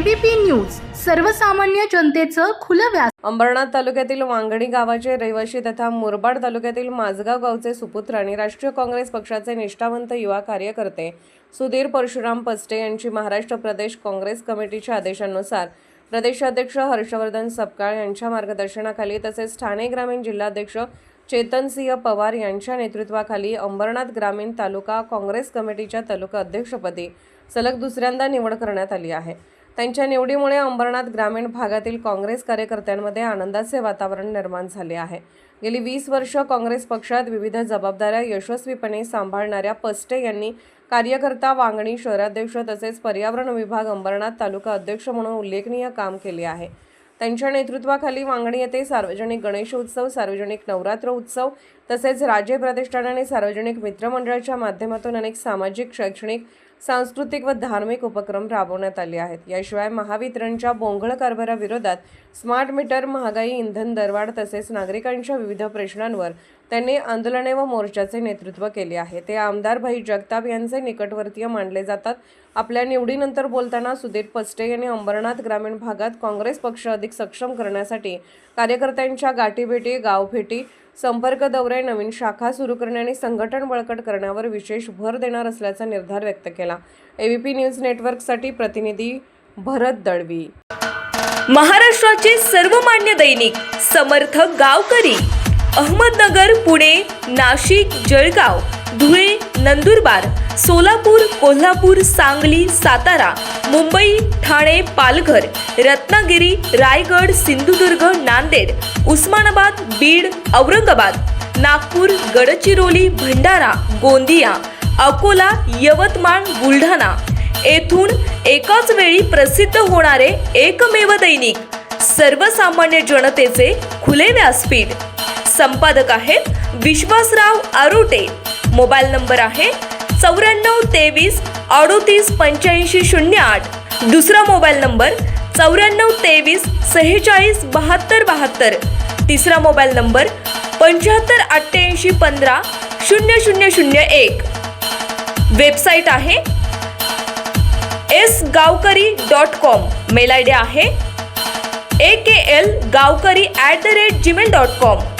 ABP news सर्वसामान्य जनतेचं खुलं व्यास। अंबरनाथ तालुक्यातील वांगणी गावाचे रहिवासी तथा मुरबाड तालुक्यातील माझगाव गावचे सुपुत्र आणि राष्ट्रीय काँग्रेस पक्षाचे निष्ठावंत युवा कार्यकर्ते सुधीर परशुराम पस्टे यांची महाराष्ट्र प्रदेश काँग्रेस कमिटीच्या आदेशानुसार प्रदेशाध्यक्ष हर्षवर्धन सपकाळ यांच्या मार्गदर्शनाखाली तसेच ठाणे ग्रामीण जिल्हाध्यक्ष चेतनसिंह पवार यांच्या नेतृत्वाखाली अंबरनाथ ग्रामीण तालुका काँग्रेस कमिटीच्या तालुका अध्यक्षपदी सलग दुसऱ्यांदा निवड करण्यात आली आहे। त्यांच्या निवडीमुळे अंबरनाथ ग्रामीण भागातील काँग्रेस कार्यकर्त्यांमध्ये आनंदाचे वातावरण निर्माण झाले आहे। गेली 20 वर्ष काँग्रेस पक्षात विविध जबाबदाऱ्या यशस्वीपणे सांभाळणाऱ्या पस्टे यांनी कार्यकर्ता, वांगणी शहराध्यक्ष तसेच पर्यावरण विभाग अंबरनाथ तालुका अध्यक्ष म्हणून उल्लेखनीय काम केले आहे। त्यांच्या नेतृत्वाखाली वांगणी येथे सार्वजनिक गणेश उत्सव, सार्वजनिक नवरात्र उत्सव तसेच राज्य प्रतिष्ठान आणि सार्वजनिक मित्रमंडळाच्या माध्यमातून अनेक सामाजिक, शैक्षणिक, सांस्कृतिक व धार्मिक उपक्रम राबवण्यात आले आहेत। याशिवाय महावितरणच्या बोंगळ कारभाराविरोधात स्मार्ट मीटर, महागाई, इंधन दरवाढ तसेच नागरिकांच्या विविध प्रश्नांवर त्यांनी आंदोलने व मोर्चाचे नेतृत्व केले आहे। ते आमदार भाई जगताप यांचे निकटवर्तीय मानले जातात। आपल्या निवडीनंतर बोलताना सुधीर पस्टे यांनी अंबरनाथ ग्रामीण भागात काँग्रेस पक्ष अधिक सक्षम करण्यासाठी कार्यकर्त्यांच्या गाठीभेटी, गावभेटी, संपर्क दौरे, नवीन शाखा सुरू करणे आणि संघटन बळकट करण्यावर विशेष भर देणार असल्याचा निर्धार व्यक्त केला। एबीपी न्यूज नेटवर्कसाठी प्रतिनिधी भरत दळवी। महाराष्ट्राचे सर्वमान्य दैनिक समर्थ गावकरी अहमदनगर, पुणे, नाशिक, जळगाव, धुळे, नंदुरबार, सोलापूर, कोल्हापूर, सांगली, सातारा, मुंबई, ठाणे, पालघर, रत्नागिरी, रायगड, सिंधुदुर्ग, नांदेड, उस्मानाबाद, बीड, औरंगाबाद, नागपूर, गडचिरोली, भंडारा, गोंदिया, अकोला, यवतमाळ, बुलढाणा येथून एकाच वेळी प्रसिद्ध होणारे एकमेव दैनिक सर्वसामान्य जनतेचे खुले व्यासपीठ। संपादक आहेत विश्वासराव आरोटे। मोबाईल नंबर आहे 94 23 38 8508। दुसरा मोबाईल नंबर 94 23 46 72 72। तिसरा मोबाईल नंबर 75 88 15 0001। वेबसाईट आहे sgavkari.com। मेल आयडी आहे aklgavkari@gmail.com।